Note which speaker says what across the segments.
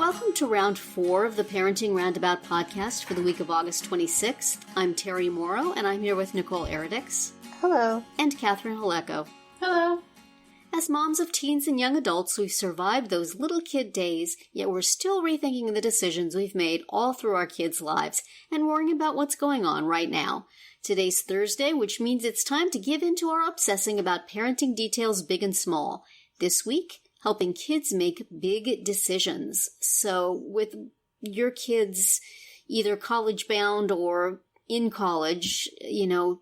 Speaker 1: welcome to round 4 of the Parenting Roundabout podcast for the week of August 26th. I'm Terry Morrow, and I'm here with Nicole Eridix.
Speaker 2: Hello.
Speaker 1: And Catherine Haleko.
Speaker 3: Hello.
Speaker 1: As moms of teens and young adults, we've survived those little kid days, yet we're still rethinking the decisions we've made all through our kids' lives and worrying about what's going on right now. Today's Thursday, which means it's time to give in to our obsessing about parenting details big and small. This week, helping kids make big decisions. So with your kids either college-bound or in college,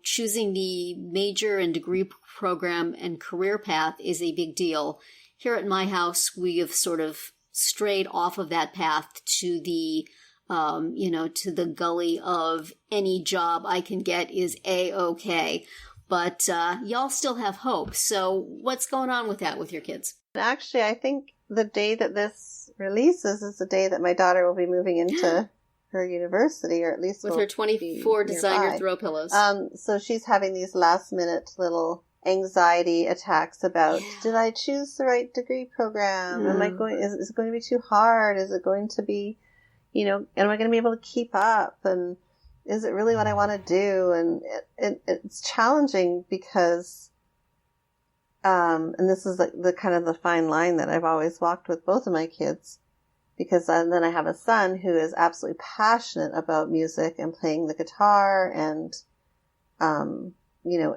Speaker 1: choosing the major and degree program and career path is a big deal. Here at my house, we have sort of strayed off of that path to the to the gully of any job I can get is A-okay. But y'all still have hope. So what's going on with that with your kids?
Speaker 2: Actually, I think the day that this releases is the day that my daughter will be moving into her university, or at least
Speaker 1: with her 24 designer throw pillows.
Speaker 2: So she's having these last-minute little anxiety attacks about, did I choose the right degree program? Am I going? Is it going to be too hard? Is it going to be, am I going to be able to keep up? And is it really what I want to do? And it's challenging because, and this is the kind of the fine line that I've always walked with both of my kids, because then I have a son who is absolutely passionate about music and playing the guitar and,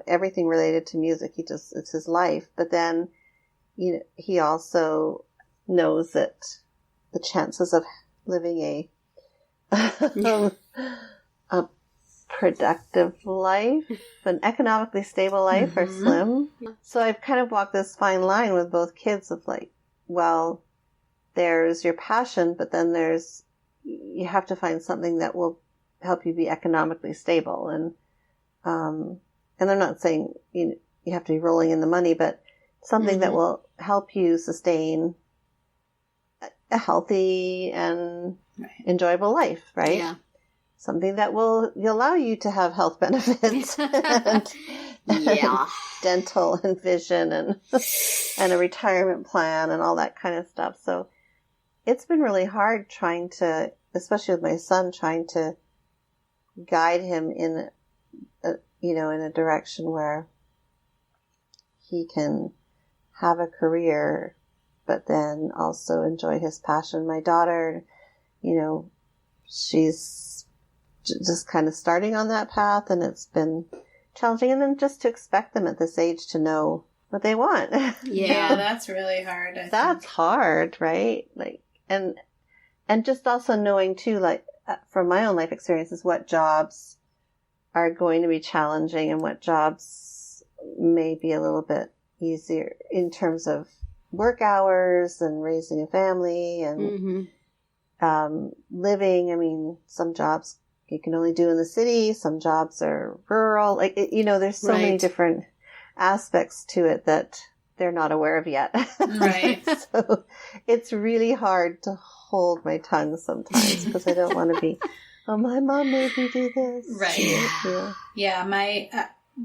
Speaker 2: everything related to music. It's his life. But then, he also knows that the chances of living a productive life, an economically stable life are slim. So I've kind of walked this fine line with both kids of there's your passion, but then you have to find something that will help you be economically stable. And I'm not saying you have to be rolling in the money, but something that will help you sustain a healthy and enjoyable life, right? Yeah. Something that will allow you to have health benefits and dental and vision and a retirement plan and all that kind of stuff. So it's been really hard trying to, especially with my son, trying to guide him in a direction where he can have a career, but then also enjoy his passion. My daughter, she's just kind of starting on that path, and it's been challenging. And then just to expect them at this age to know what they want.
Speaker 3: Yeah, that's really hard.
Speaker 2: That's hard, right? And just also knowing too, from my own life experiences, what jobs are going to be challenging and what jobs may be a little bit easier in terms of work hours and raising a family and living. I mean, some jobs you can only do in the city. Some jobs are rural. There's so many different aspects to it that they're not aware of yet.
Speaker 3: Right.
Speaker 2: So it's really hard to hold my tongue sometimes because I don't want to be, my mom made me do this.
Speaker 3: Right. Yeah. My,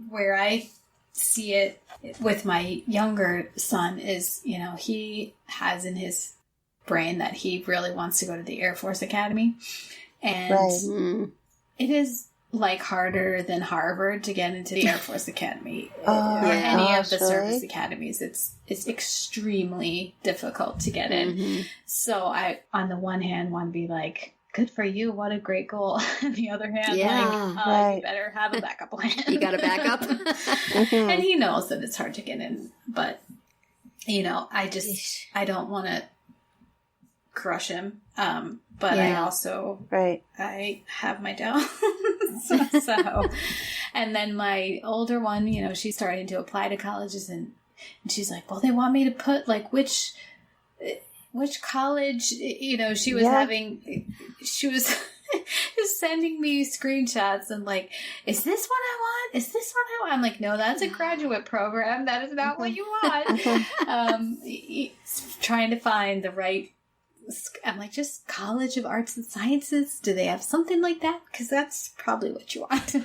Speaker 3: where I see it with my younger son is, he has in his brain that he really wants to go to the Air Force Academy. And it is harder than Harvard to get into the Air Force Academy or any of the service academies. It's extremely difficult to get in. So I, on the one hand, want to be like, good for you. What a great goal. On the other hand, you better have a backup plan.
Speaker 1: You got a backup.
Speaker 3: And he knows that it's hard to get in, but I don't want to crush him. But I also, I have my doubts. So, and then my older one, she's starting to apply to colleges and she's like, well, they want me to put which college, she was she was just sending me screenshots and is this what I want? Is this what I want? I'm like, no, that's a graduate program. That is not what you want. Trying to find the right, I'm like, just College of Arts and Sciences. Do they have something like that? Because that's probably what you want.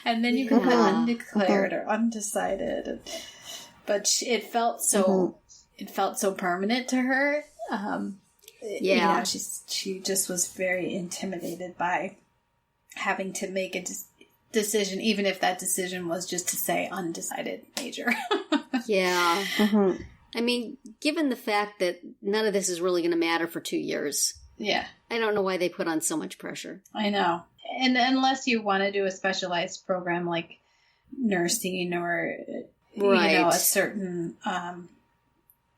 Speaker 3: And then you can put undeclared or undecided. But it felt so permanent to her.
Speaker 1: Yeah.
Speaker 3: She just was very intimidated by having to make a decision, even if that decision was just to say undecided major.
Speaker 1: Yeah.
Speaker 2: Mm-hmm.
Speaker 1: I mean, given the fact that none of this is really going to matter for 2 years.
Speaker 3: Yeah.
Speaker 1: I don't know why they put on so much pressure.
Speaker 3: I know. And unless you want to do a specialized program like nursing or, a certain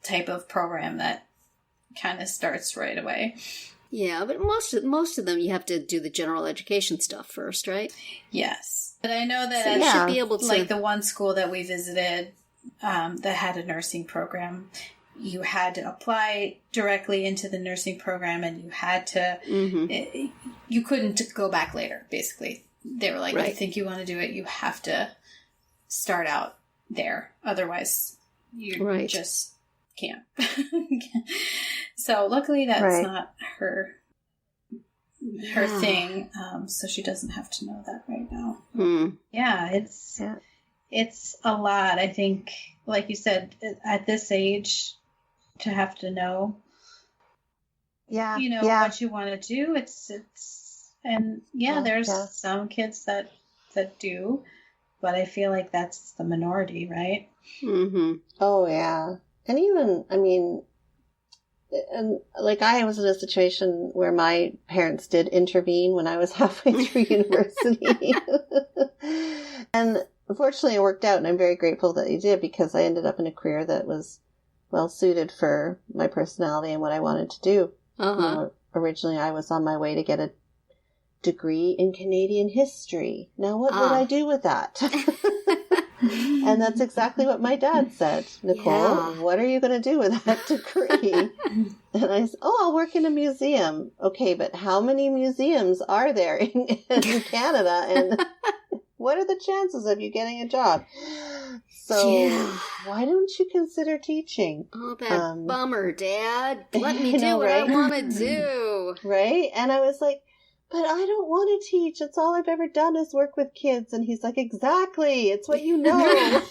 Speaker 3: type of program that kind of starts right away.
Speaker 1: Yeah, but most of them you have to do the general education stuff first, right?
Speaker 3: Yes. But I know that
Speaker 1: you should be able to...
Speaker 3: Like the one school that we visited that had a nursing program, you had to apply directly into the nursing program, and you had to...
Speaker 1: Mm-hmm.
Speaker 3: You couldn't go back later, basically. They were like,
Speaker 1: right.
Speaker 3: You think you want to do it, you have to start out there. Otherwise, you just can't. So luckily that's not her thing. So she doesn't have to know that right now.
Speaker 1: Mm.
Speaker 3: Yeah, it's a lot. I think, like you said, at this age, to have to know, what you want to do. There's some kids that do, but I feel like that's the minority, right?
Speaker 1: Mm-hmm.
Speaker 2: Oh yeah, and even and like I was in a situation where my parents did intervene when I was halfway through university, and unfortunately it worked out, and I'm very grateful that they did, because I ended up in a career that was well suited for my personality and what I wanted to do.
Speaker 1: Uh-huh.
Speaker 2: Originally, I was on my way to get a degree in Canadian history. Now, what would I do with that? And that's exactly what my dad said. Nicole, what are you going to do with that degree? And I said, I'll work in a museum. Okay, but how many museums are there in Canada? And what are the chances of you getting a job? So why don't you consider teaching?
Speaker 1: Oh, that bummer, Dad. Let me do what I want to do.
Speaker 2: Right? And I was like, but I don't want to teach. It's all I've ever done is work with kids. And he's like, exactly. It's what you know.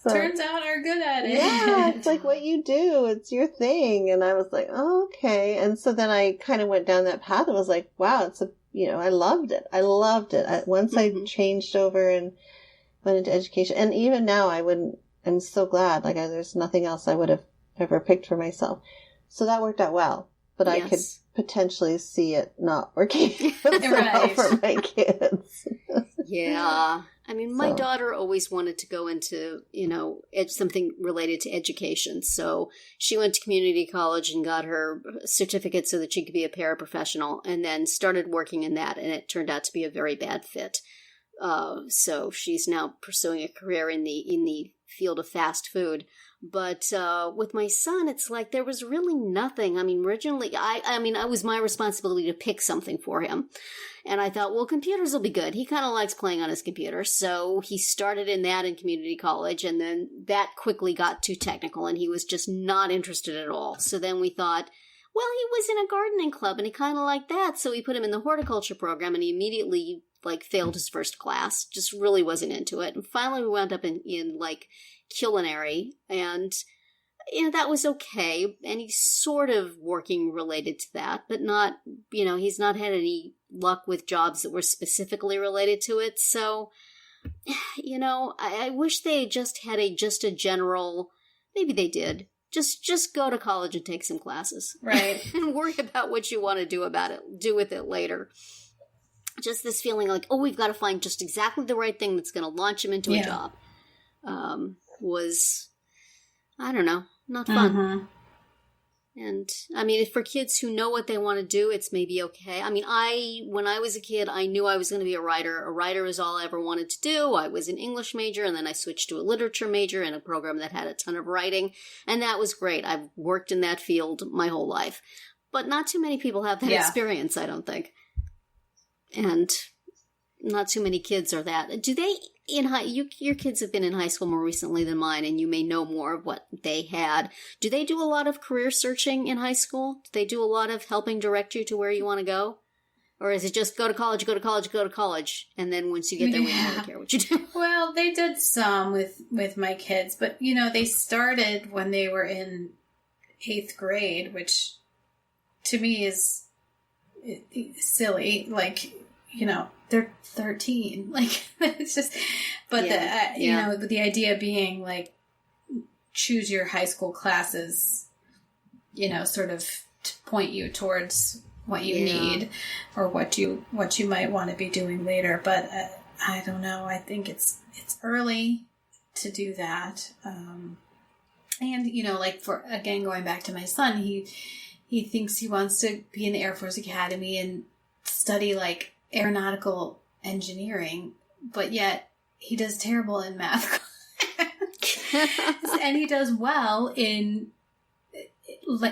Speaker 3: Turns out are good at it.
Speaker 2: Yeah, it's like what you do. It's your thing. And I was like, oh, okay. And so then I kind of went down that path and was like, wow, I loved it. Once I changed over and went into education. And even now I'm so glad. Like there's nothing else I would have ever picked for myself. So that worked out well. But I could potentially see it not working well for my kids.
Speaker 1: Yeah. I mean, my daughter always wanted to go into, something related to education. So she went to community college and got her certificate so that she could be a paraprofessional, and then started working in that. And it turned out to be a very bad fit. So she's now pursuing a career in the field of fast food. But with my son, it's like there was really nothing. I mean, originally, it was my responsibility to pick something for him. And I thought, well, computers will be good. He kind of likes playing on his computer. So he started in that in community college, and then that quickly got too technical, and he was just not interested at all. So then we thought, well, he was in a gardening club, and he kind of liked that. So we put him in the horticulture program, and he immediately failed his first class, just really wasn't into it. And finally we wound up in culinary, and that was okay, and he's sort of working related to that, but not, he's not had any luck with jobs that were specifically related to it. So I wish they just had a general, maybe they did, just go to college and take some classes,
Speaker 3: right?
Speaker 1: And worry about what you want to do with it later. Just this feeling like, we've got to find just exactly the right thing that's going to launch him into a job. Was, I don't know, not fun.
Speaker 3: Mm-hmm.
Speaker 1: And, I mean, for kids who know what they want to do, it's maybe okay. I mean, when I was a kid, I knew I was going to be a writer. A writer is all I ever wanted to do. I was an English major, and then I switched to a literature major in a program that had a ton of writing, and that was great. I've worked in that field my whole life. But not too many people have that experience, I don't think. And not too many kids are that. Do they, your kids have been in high school more recently than mine, and you may know more of what they had. Do they do a lot of career searching in high school? Do they do a lot of helping direct you to where you want to go? Or is it just go to college, and then once you get there, we don't really care what you do?
Speaker 3: Well, they did some with my kids, but, they started when they were in 8th grade, which to me is silly. Like, they're 13. Like, it's just, but you know, the idea being like, choose your high school classes, sort of to point you towards what you need or what you might want to be doing later. But I don't know. I think it's early to do that. And, like going back to my son, he thinks he wants to be in the Air Force Academy and study like aeronautical engineering, but yet he does terrible in math. And he does well in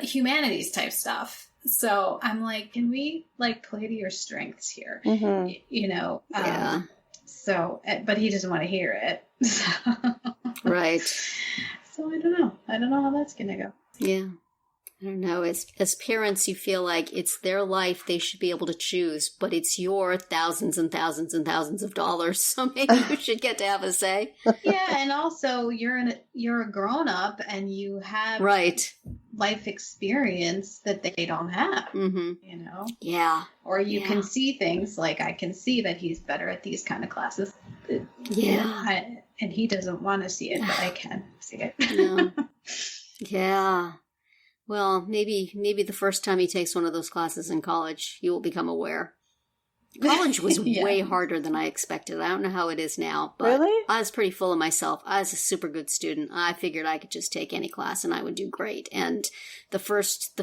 Speaker 3: humanities type stuff. So I'm like, can we like play to your strengths here?
Speaker 1: Mm-hmm.
Speaker 3: So, but he doesn't want to hear it. So.
Speaker 1: Right.
Speaker 3: So I don't know. I don't know how that's going to go.
Speaker 1: Yeah. I don't know. As parents, you feel like it's their life. They should be able to choose, but it's your thousands and thousands and thousands of dollars. So maybe you should get to have a say.
Speaker 3: Yeah. And also you're a grown up and you have life experience that they don't have,
Speaker 1: Yeah.
Speaker 3: Or you can see things like I can see that he's better at these kind of classes.
Speaker 1: Yeah.
Speaker 3: And he doesn't want to see it, but I can see it.
Speaker 1: Yeah. Yeah. Well, maybe the first time he takes one of those classes in college, he will become aware. College was way harder than I expected. I don't know how it is now, but
Speaker 2: really?
Speaker 1: I was pretty full of myself. I was a super good student. I figured I could just take any class and I would do great. And the first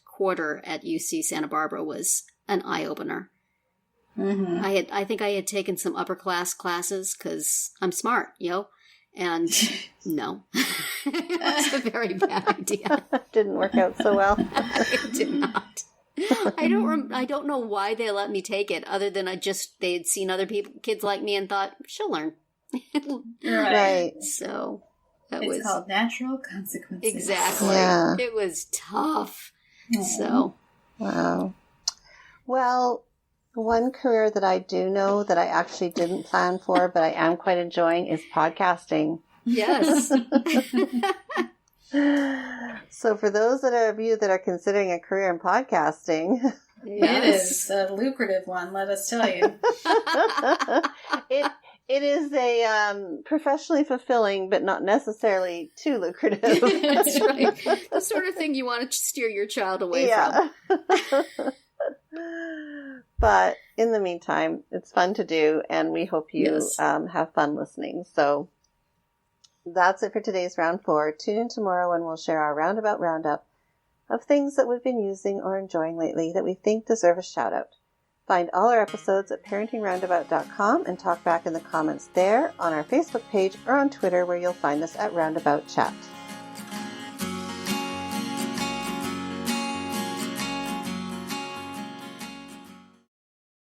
Speaker 1: quarter at UC Santa Barbara was an eye-opener.
Speaker 3: Mm-hmm.
Speaker 1: I think I had taken some upper class classes because I'm smart, and no, it was a very bad idea.
Speaker 2: Didn't work out so well.
Speaker 1: It did not. I don't know why they let me take it, other than they had seen other kids like me and thought she'll learn.
Speaker 2: Right.
Speaker 1: So
Speaker 3: it's called natural consequences.
Speaker 1: Exactly.
Speaker 2: Yeah.
Speaker 1: It was tough.
Speaker 3: Yeah.
Speaker 1: So
Speaker 2: wow. Well, one career that I do know that I actually didn't plan for, but I am quite enjoying is podcasting.
Speaker 1: Yes.
Speaker 2: So for those of you that are considering a career in podcasting,
Speaker 3: it is a lucrative one, let us tell you.
Speaker 2: It is a professionally fulfilling, but not necessarily too lucrative.
Speaker 1: That's right. The sort of thing you want to steer your child away from.
Speaker 2: But in the meantime, it's fun to do, and we hope you have fun listening. So that's it for today's Round 4. Tune in tomorrow when we'll share our Roundabout Roundup of things that we've been using or enjoying lately that we think deserve a shout-out. Find all our episodes at parentingroundabout.com and talk back in the comments there, on our Facebook page, or on Twitter, where you'll find us at Roundabout Chat.